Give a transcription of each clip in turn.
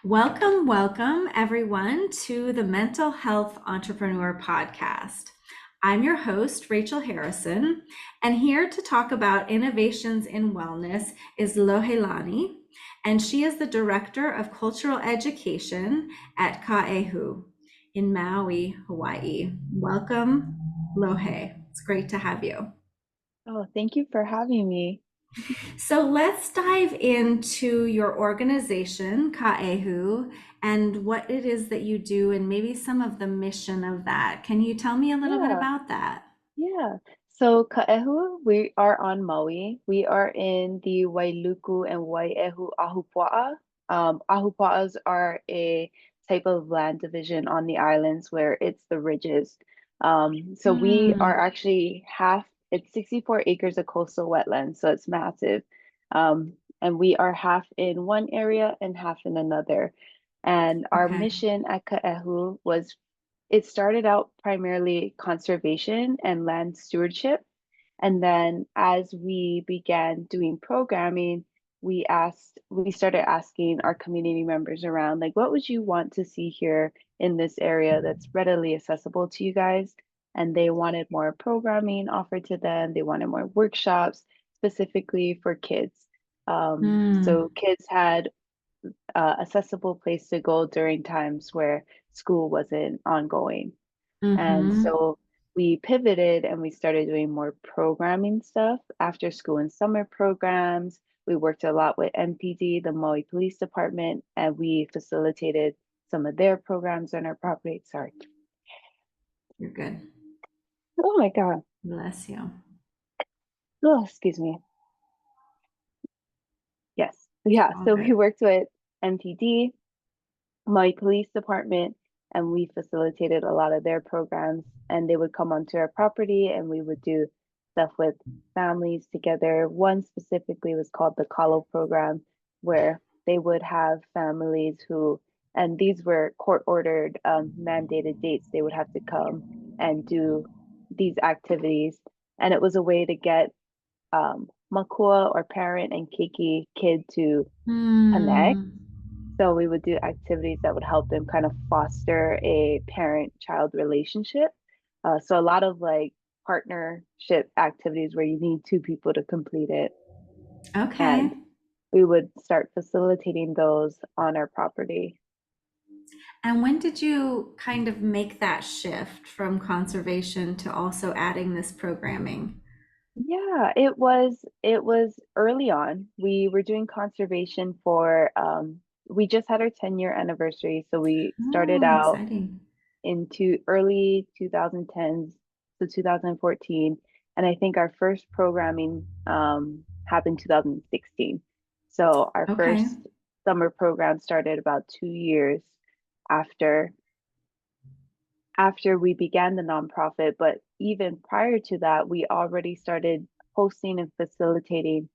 Welcome, welcome everyone to the Mental Health Entrepreneur Podcast. I'm your host, Rachel Harrison, and here to talk about innovations in wellness is Lohelani, and she is the Director of Cultural Education at Kaʻehu in Maui, Hawaii. Welcome, Lohe. It's great to have you. Oh, thank you for having me. So let's dive into your organization, Kaʻehu, and what it is that you do and maybe some of the mission of that. Can you tell me a little bit Yeah, about that? yeah. So Kaʻehu, we are on Maui. We are in the Wailuku and Waiʻehu ahupua'a. Ahupua'as are a type of land division on the islands where it's the ridges. So we are Mm, actually it's 64 acres of coastal wetlands, so it's massive. And we are half in one area and half in another. And our okay. mission at Kaʻehu was it started out primarily conservation and land stewardship. And then as we began doing programming, we started asking our community members around, like, what would you want to see here in this area that's readily accessible to you guys? And they wanted more programming offered to them. They wanted more workshops specifically for kids. So Mm, kids had accessible place to go during times where school wasn't ongoing. And mm-hmm. so we pivoted and we started doing more programming stuff after school and summer programs. We worked a lot with MPD, the Maui Police Department, and we facilitated some of their programs on our property. Sorry. You're good. Oh my God. Bless you. Oh, excuse me. Yes. Yeah. All So we good. worked with MPD, Maui Police Department, and we facilitated a lot of their programs. And they would come onto our property and we would do stuff with families together. One specifically was called the Kalo program, where they would have families who, and these were court ordered, mandated dates, they would have to come and do these activities. And it was a way to get makua or parent and keiki kid to connect. Mm, So we would do activities that would help them kind of foster a parent-child relationship. So a lot of like partnership activities where you need two people to complete it. okay. And we would start facilitating those on our property. And when did you kind of make that shift from conservation to also adding this programming? Yeah, it was early on. We were doing conservation for we just had our 10-year anniversary. So we started Oh, out exciting. into early 2010s to 2014. And I think our first programming happened 2016. So our Okay. first summer program started about 2 years after after we began the nonprofit. But even prior to that, we already started hosting and facilitating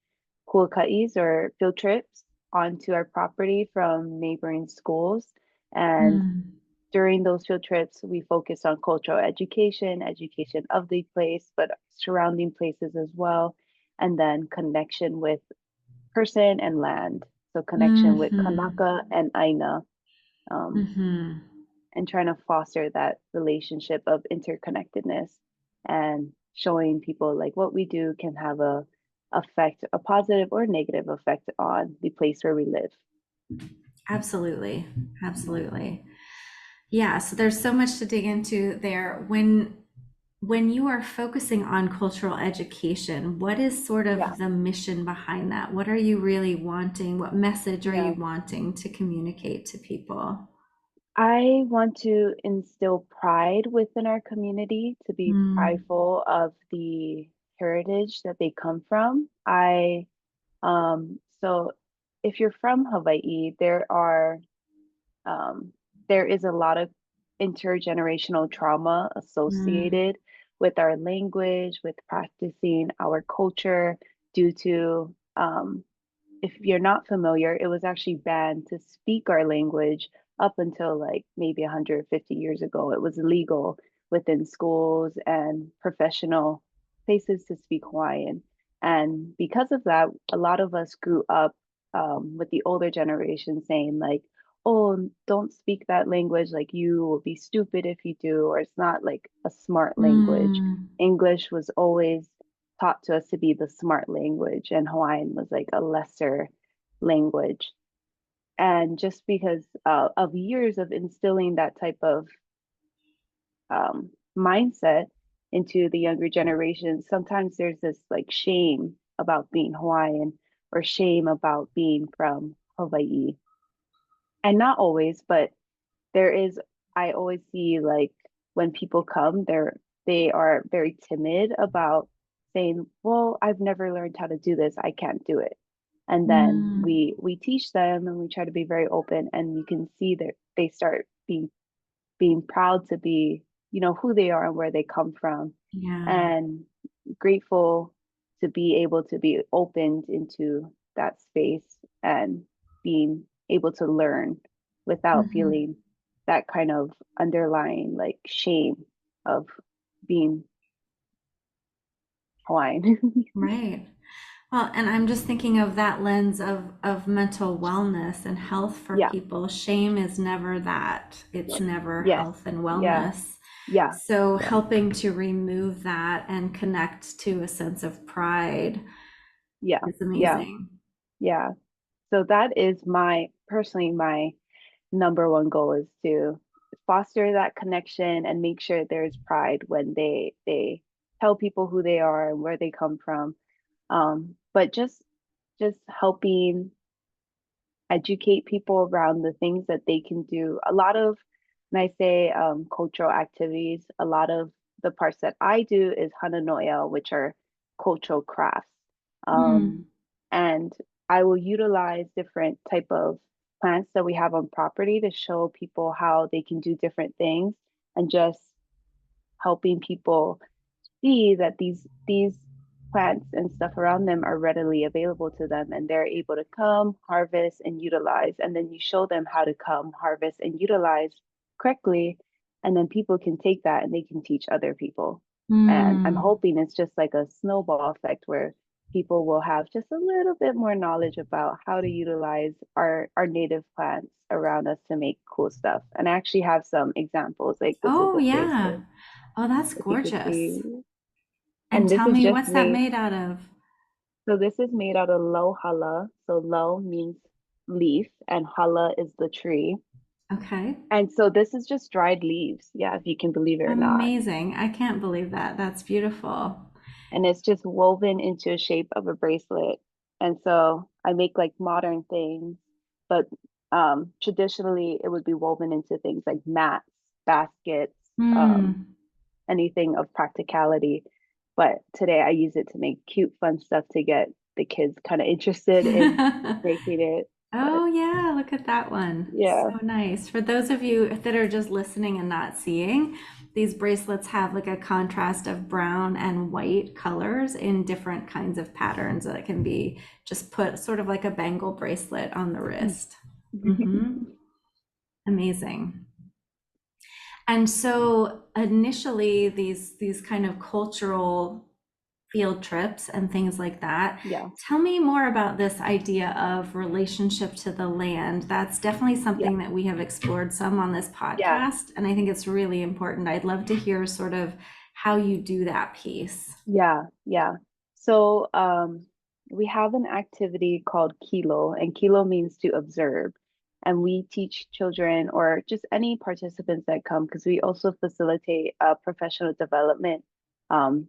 kuaka'is or field trips onto our property from neighboring schools. And Mm, during those field trips, we focused on cultural education, education of the place, but surrounding places as well, and then connection with person and land. So connection with mm-hmm, Kanaka and Aina, um, mm-hmm. and trying to foster that relationship of interconnectedness and showing people like what we do can have a positive or negative effect on the place where we live. Absolutely. Absolutely. Yeah, so there's so much to dig into there. When you are focusing on cultural education, what is sort Yeah, of the mission behind that? What are you really wanting? What message are yeah. you wanting to communicate to people? I want to instill pride within our community to be Mm, prideful of the heritage that they come from. So if you're from Hawaii, um, there is a lot of intergenerational trauma mm, associated with our language, with practicing our culture due to if you're not familiar, it was actually banned to speak our language up until like maybe 150 years ago. It was illegal within schools and professional places to speak Hawaiian. And because of that, a lot of us grew up with the older generation saying, like, oh, don't speak that language, like you will be stupid if you do, or it's not like a smart language. Mm, English was always taught to us to be the smart language, and Hawaiian was like a lesser language. And just because of years of instilling that type of mindset into the younger generation, sometimes there's this like shame about being Hawaiian or shame about being from Hawaii. And not always, but there is, I always see like when people come, they are very timid about saying, well, I've never learned how to do this. I can't do it. And then mm, we teach them and we try to be very open, and you can see that they start being proud to be, who they are and where they come from, yeah. and grateful to be able to be opened into that space and being able to learn without Mhm. feeling that kind of underlying like shame of being Hawaiian. Right. Well, and I'm just thinking of that lens of mental wellness and health for Yeah. people. Shame is never that. It's never Yes. health and Yeah. wellness. Yeah. So Yeah. helping to remove that and connect to a sense of pride Yeah. is Yeah. amazing. Yeah. So that is my number one goal, is to foster that connection and make sure there's pride when they tell people who they are and where they come from. But just helping educate people around the things that they can do. A lot of, when I say cultural activities, a lot of the parts that I do is Hanano'o, which are cultural crafts. Um, Mm, and I will utilize different type of plants that we have on property to show people how they can do different things, and just helping people see that these plants and stuff around them are readily available to them, and they're able to come harvest and utilize, and then you show them how to come harvest and utilize correctly, and then people can take that and they can teach other people. And I'm mm. hoping it's just like a snowball effect where people will have just a little bit more knowledge about how to utilize our native plants around us to make cool stuff. And I actually have some examples, like this is Oh, a yeah. bracelet, Oh, that's if you could gorgeous. see. And And this tell is me, just what's that made, made out of? so this is made out of low hala. So low means leaf and hala is the tree. Okay. And so this is just dried leaves. Yeah, if you can believe it or not. Amazing. I can't believe that. That's beautiful. And it's just woven into a shape of a bracelet. And so I make like modern things, but traditionally it would be woven into things like mats, baskets, um, Hmm. anything of practicality. But today I use it to make cute, fun stuff to get the kids kind of interested in making it. But Oh, yeah, look at that one. yeah, So nice. For those of you that are just listening and not seeing, these bracelets have like a contrast of brown and white colors in different kinds of patterns that can be just put sort of like a bangle bracelet on the wrist. Hmm. Amazing. And so initially these kind of cultural field trips and things like that. yeah, Tell me more about this idea of relationship to the land. That's definitely yeah, something that we have explored some on this yeah, podcast, and I think it's really important. I'd love to hear sort of how you do that piece. yeah, yeah. So we have an activity called Kilo, and Kilo means to observe. And we teach children or just any participants that come, because we also facilitate professional development um,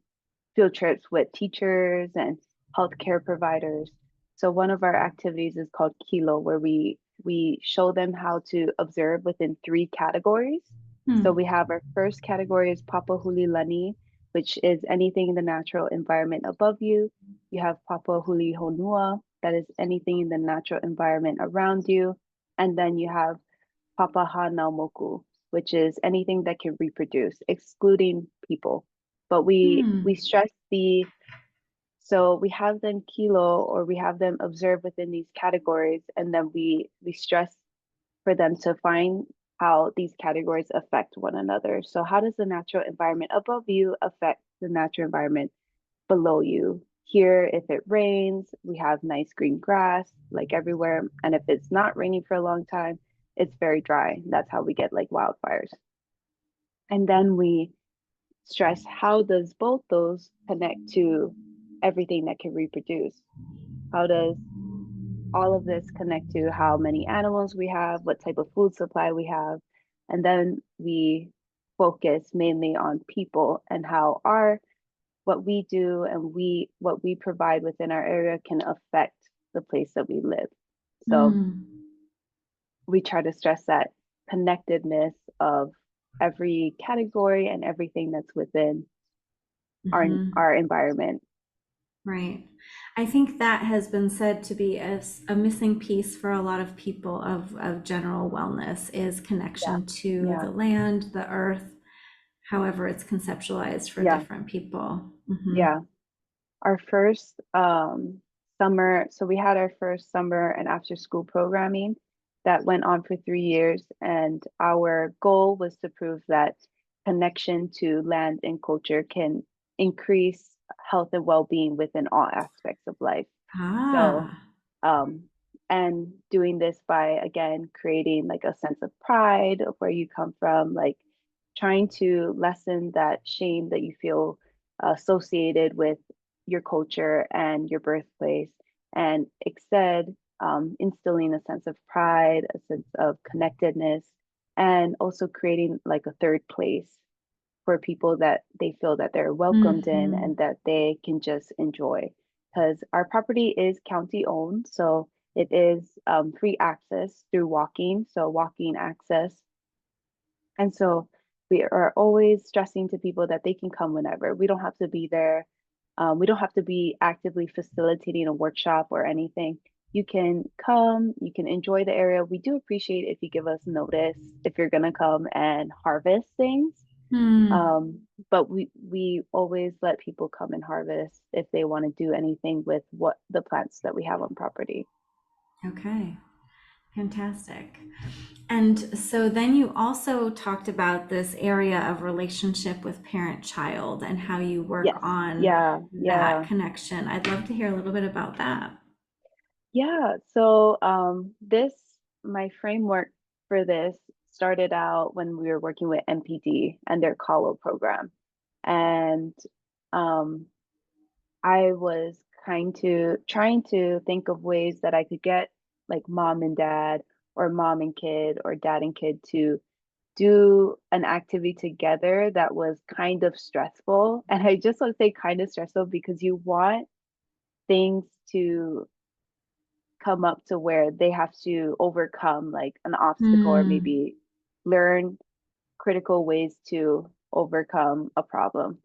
field trips with teachers and healthcare providers. So one of our activities is called Kilo, where we show them how to observe within three categories. So Hmm. we have our first category is Papa Hulilani, which is anything in the natural environment above you. You have Papa Huli Honua, that is anything in the natural environment around you. And then you have Papa Hanaumoku, which is anything that can reproduce, excluding people. But we Hmm. stress the, so we have them kilo, or we have them observe within these categories, and then we stress for them to find how these categories affect one another. So how does the natural environment above you affect the natural environment below you? Here, if it rains, we have nice green grass like everywhere. And if it's not raining for a long time, it's very dry. That's how we get like wildfires. And then we stress, how does both those connect to everything that can reproduce? How does all of this connect to how many animals we have, what type of food supply we have? And then we focus mainly on people and how our what we do and what we provide within our area can affect the place that we live. So Mm. we try to stress that connectedness of every category and everything that's within Hmm. our environment. Right. I think that has been said to be a missing piece for a lot of people of general wellness is Yeah, connection to yeah, the land, the earth, however it's conceptualized for yeah, different people. Hmm. yeah. Our first summer, so we had our first summer and after school programming that went on for 3 years, and our goal was to prove that connection to land and culture can increase health and well-being within all aspects of life. So, Ah. um, and doing this by again creating like a sense of pride of where you come from, like trying to lessen that shame that you feel associated with your culture and your birthplace, and instead instilling a sense of pride, a sense of connectedness, and also creating like a third place for people that they feel that they're welcomed in Hmm. and that they can just enjoy. Because our property is county owned, so it is free access through walking, so walking access. And so we are always stressing to people that they can come whenever. We don't have to be there. We don't have to be actively facilitating a workshop or anything. You can come, you can enjoy the area. We do appreciate if you give us notice if you're going to come and harvest things. Hmm. But we always let people come and harvest if they want to do anything with what the plants that we have on property. Okay. Fantastic. And so then you also talked about this area of relationship with parent-child and how you work Yes. on Yeah. that Yeah. connection. I'd love to hear a little bit about that. Yeah. So this my framework for this started out when we were working with MPD and their Kalo program. And um I was trying to think of ways that I could get like mom and dad or mom and kid or dad and kid to do an activity together that was kind of stressful. And I just want to say kind of stressful because you want things to come up to where they have to overcome like an obstacle or Hmm. maybe learn critical ways to overcome a problem.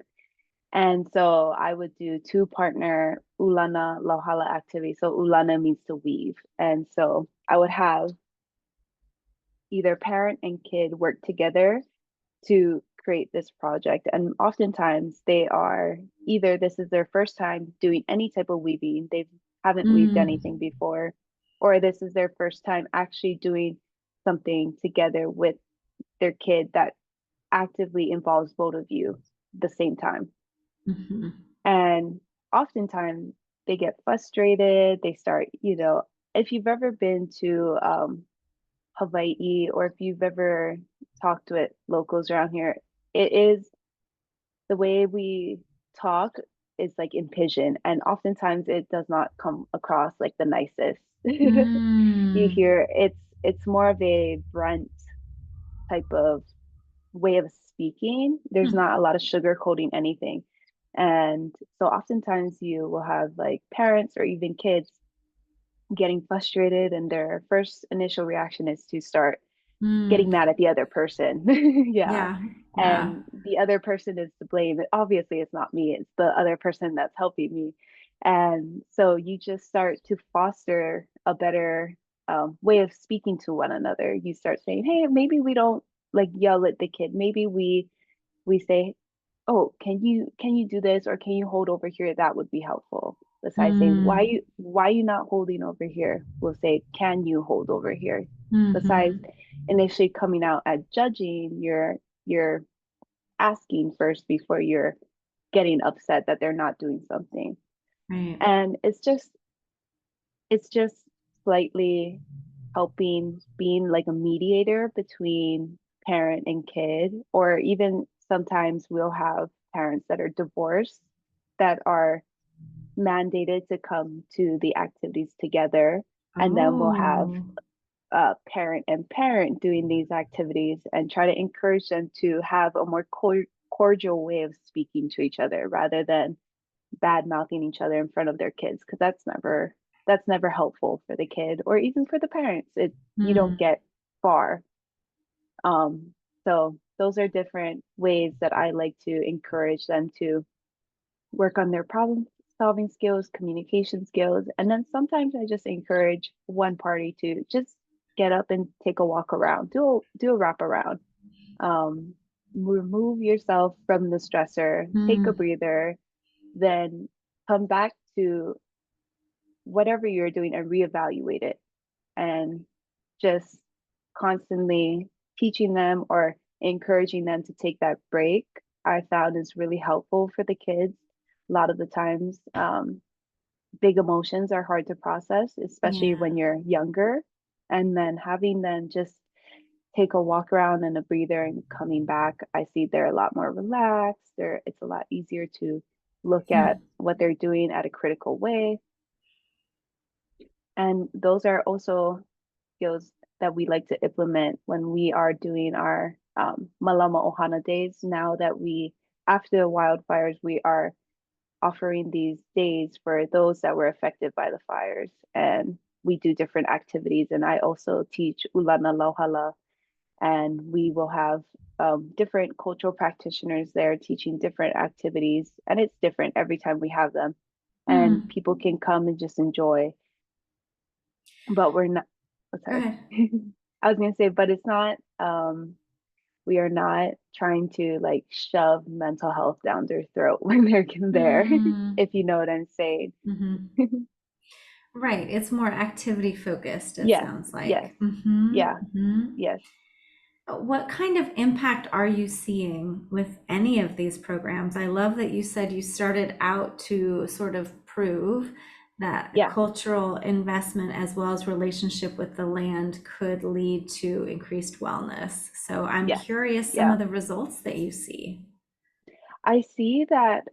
And so I would do two partner ulana lauhala activity. So ulana means to weave. And so I would have either parent and kid work together to create this project. And oftentimes they are either this is their first time doing any type of weaving, they haven't weaved Hmm. anything before, or this is their first time actually doing something together with their kid that actively involves both of you at the same time. Hmm. And oftentimes they get frustrated, they start, if you've ever been to Hawaii, or if you've ever talked with locals around here, it is the way we talk is like in pigeon, and oftentimes it does not come across like the nicest. You Hmm. hear it's more of a brunt type of way of speaking. There's Hmm. not a lot of sugarcoating anything. And so oftentimes you will have like parents or even kids getting frustrated, and their first initial reaction is to start getting Hmm. mad at the other person. Yeah. Yeah. Yeah. And the other person is to blame. Obviously, it's not me, it's the other person that's helping me. And so you just start to foster a better way of speaking to one another. You start saying, hey, maybe we don't like yell at the kid. Maybe we say, oh, can you do this, or can you hold over here? That would be helpful. Besides saying, Hmm. why you not holding over here? We'll say, can you hold over here? Besides Hmm. initially coming out at judging, you're asking first before you're getting upset that they're not doing something. Right. And it's just slightly helping being like a mediator between parent and kid, or even sometimes we'll have parents that are divorced that are mandated to come to the activities together. And then we'll have Oh. parent and parent doing these activities and try to encourage them to have a more cordial way of speaking to each other rather than bad mouthing each other in front of their kids, because that's never helpful for the kid or even for the parents. You don't Hmm. get far. So those are different ways that I like to encourage them to work on their problem solving skills, communication skills, and then sometimes I just encourage one party to just get up and take a walk around, do a wrap around. Um, Remove yourself from the stressor, take a Hmm. breather, then come back to whatever you're doing and reevaluate it, and just constantly teaching them or encouraging them to take that break, I found is really helpful for the kids. A lot of the times, big emotions are hard to process, especially Yeah. when you're younger. And then having them just take a walk around and a breather and coming back, I see they're a lot more relaxed. It's a lot easier to look at Hmm. what they're doing at a critical way. And those are also skills that we like to implement when we are doing our Malama Ohana days. Now that after the wildfires, we are offering these days for those that were affected by the fires. And we do different activities. And I also teach Ulana Lauhala, and we will have different cultural practitioners there teaching different activities. And it's different every time we have them. And Hmm. people can come and just enjoy, but we're not, oh, Go sorry. ahead. I was gonna say, but it's not, we are not trying to like shove mental health down their throat when they're there, Hmm. if you know what I'm saying. Hmm. Right. It's more activity focused, it Yes, sounds yes, like. Hmm. yeah, Hmm. yes, What kind of impact are you seeing with any of these programs? I love that you said you started out to sort of prove that a yeah, cultural investment as well as relationship with the land could lead to increased wellness. So I'm yes, curious some yeah. of the results that you see. I see that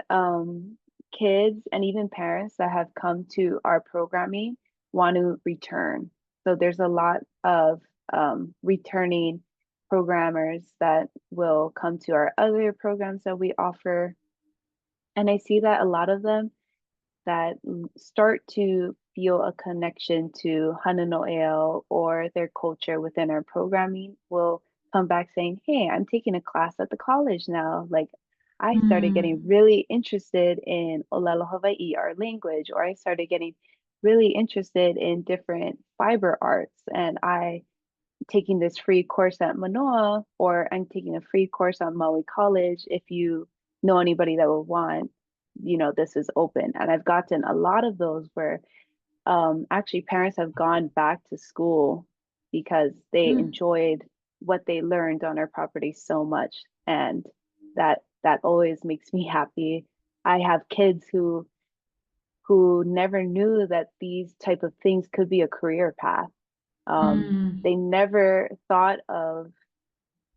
kids and even parents that have come to our programming want to return. So there's a lot of returning programmers that will come to our other programs that we offer. And I see that a lot of them that start to feel a connection to Hanano'o or their culture within our programming will come back saying, "Hey, I'm taking a class at the college now. Like, I started Mm, getting really interested in Olelo Hawaii, our language, or I started getting really interested in different fiber arts, and I taking this free course at Manoa, or I'm taking a free course on Maui College. If you know anybody that will want, this is open." And I've gotten a lot of those where actually parents have gone back to school because they mm, enjoyed what they learned on our property so much. And that always makes me happy. I have kids who never knew that these type of things could be a career path. mm, They never thought of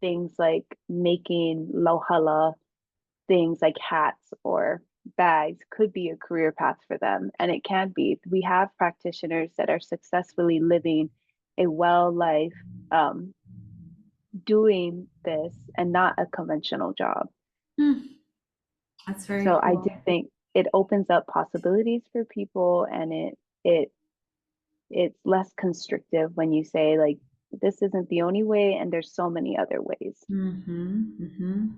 things like making lauhala, things like hats or bags could be a career path for them. And it can be. We have practitioners that are successfully living a well life, um, doing this and not a conventional job. mm. That's very So I do cool. think it opens up possibilities for people, and it it's less constrictive when you say like this isn't the only way and there's so many other ways. Hmm. Hmm.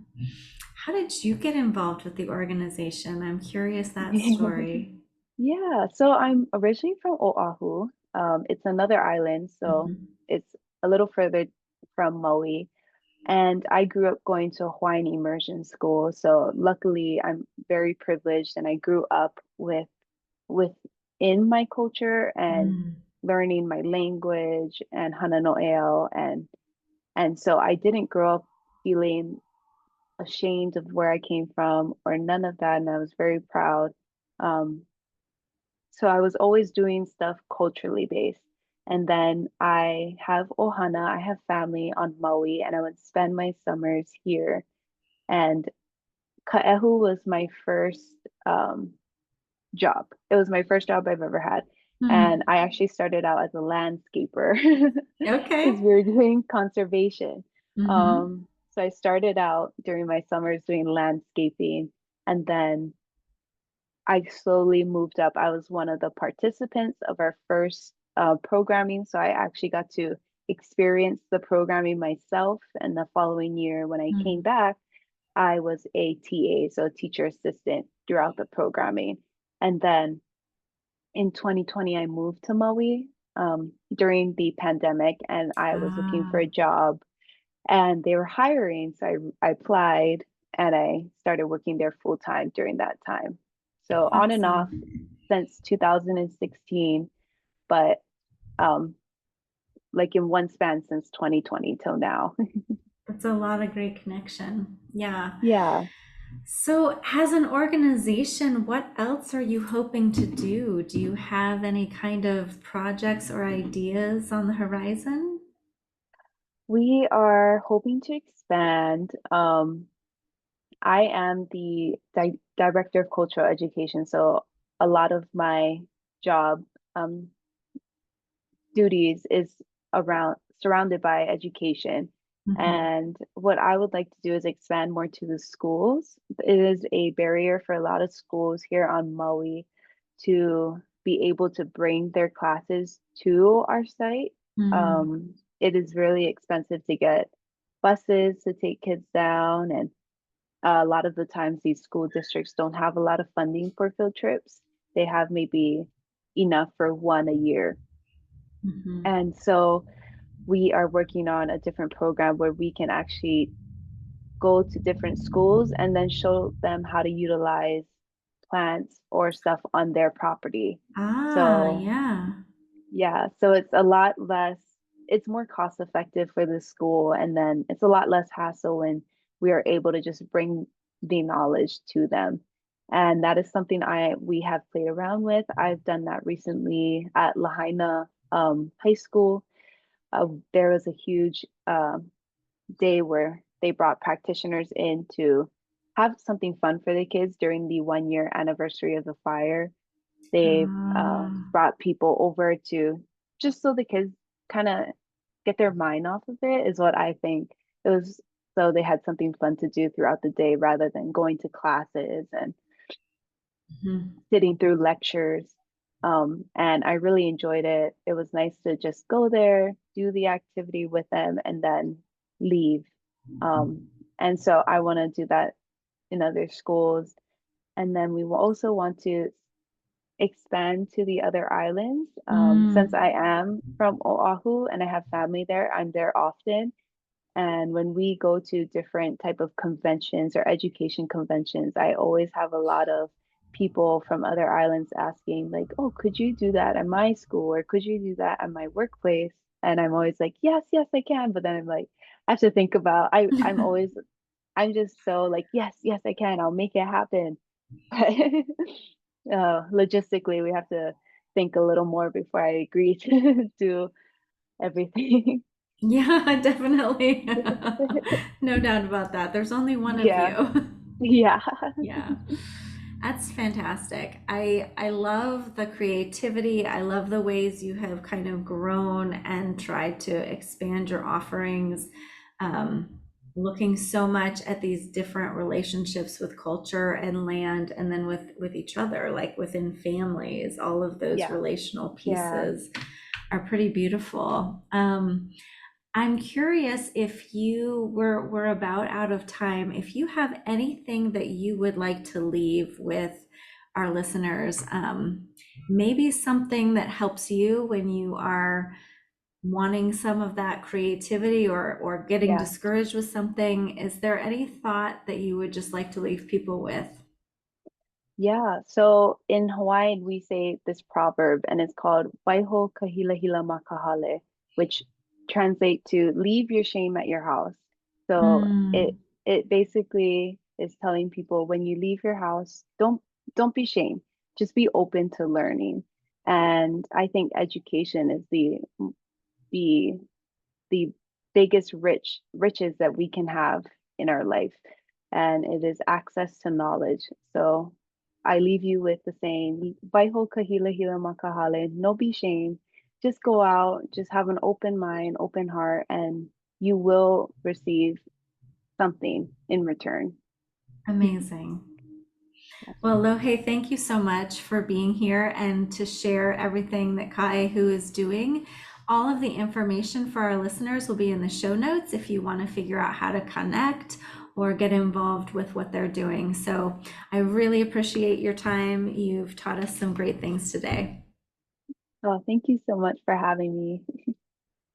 How did you get involved with the organization? I'm curious that story. Yeah, so I'm originally from Oahu. It's another island, so Hmm. it's a little further from Maui. And I grew up going to a Hawaiian immersion school. So luckily, I'm very privileged, and I grew up within my culture and Mm, learning my language and Hanano'o, and so I didn't grow up feeling ashamed of where I came from or none of that, and I was very proud. Um, so I was always doing stuff culturally based. And then I have ohana, I have family on Maui, and I would spend my summers here. And Kaʻehu was my first um, job. It was my first job I've ever had. And Hmm. I actually started out as a landscaper Okay. because we were doing conservation. Hmm. So I started out during my summers doing landscaping, and then I slowly moved up. I was one of the participants of our first programming. So I actually got to experience the programming myself. And the following year, when I came back, I was a TA, so a teacher assistant throughout the programming. And then in 2020, I moved to Maui during the pandemic, and I was looking for Ah, a job, and they were hiring. So I applied, and I started working there full time during that time. So on and off awesome. since 2016, but um, like in one span since 2020 till now. That's a lot of great connection. Yeah. Yeah. So, as an organization, what else are you hoping to do? Do you have any kind of projects or ideas on the horizon? We are hoping to expand. I am the director of cultural education, so a lot of my job um, duties is around surrounded by education. Hmm. And what I would like to do is expand more to the schools. It is a barrier for a lot of schools here on Maui to be able to bring their classes to our site. Mm. It is really expensive to get buses to take kids down, and a lot of the times these school districts don't have a lot of funding for field trips. They have maybe enough for one a year. Hmm. And so we are working on a different program where we can actually go to different schools and then show them how to utilize plants or stuff on their property. Ah, So yeah. yeah, so it's a lot less, it's more cost effective for the school, and then it's a lot less hassle when we are able to just bring the knowledge to them. And that is something I we have played around with. I've done that recently at Lahaina High School. There was a huge day where they brought practitioners in to have something fun for the kids during the 1 year anniversary of the fire. They Ah, brought people over to just so the kids kind of get their mind off of it, is what I think. It was so they had something fun to do throughout the day rather than going to classes and mhm. sitting through lectures. And I really enjoyed it. It was nice to just go there, do the activity with them, and then leave. Um, and so I want to do that in other schools. And then we will also want to expand to the other islands. Since Mm. I am from Oahu and I have family there, I'm there often. And when we go to different type of conventions or education conventions, I always have a lot of people from other islands asking like, "Oh, could you do that at my school or could you do that at my workplace?" And I'm always like, "Yes, yes, I can." But then I'm like, I have to think about I'm just so like, "Yes, yes, I can. I'll make it happen." Logistically, we have to think a little more before I agree to do everything. Yeah, definitely. No doubt about that. There's only one of Yeah. you. Yeah. Yeah. That's fantastic. I love the creativity. I love the ways you have kind of grown and tried to expand your offerings, looking so much at these different relationships with culture and land, and then with each other, like within families. All of those Yeah. relational Yeah. pieces are pretty beautiful. I'm curious if we're about out of time, if you have anything that you would like to leave with our listeners, maybe something that helps you when you are wanting some of that creativity or getting Yeah. discouraged with something. Is there any thought that you would just like to leave people with? Yeah. So in Hawaiian, we say this proverb, and it's called Waiho Kahilahila Makahale, which translate to leave your shame at your house. So it Mm, it basically is telling people when you leave your house, don't be shamed. Just be open to learning. And I think education is the the biggest riches that we can have in our life, and it is access to knowledge. So I leave you with the saying, "Waiho kahila hila makahale," no be shame. Just go out, just have an open mind, open heart, and you will receive something in return. Amazing. Well, Lohe, thank you so much for being here and to share everything that Kaʻehu is doing. All of the information for our listeners will be in the show notes if you want to figure out how to connect or get involved with what they're doing. So I really appreciate your time. You've taught us some great things today. Oh, thank you so much for having me.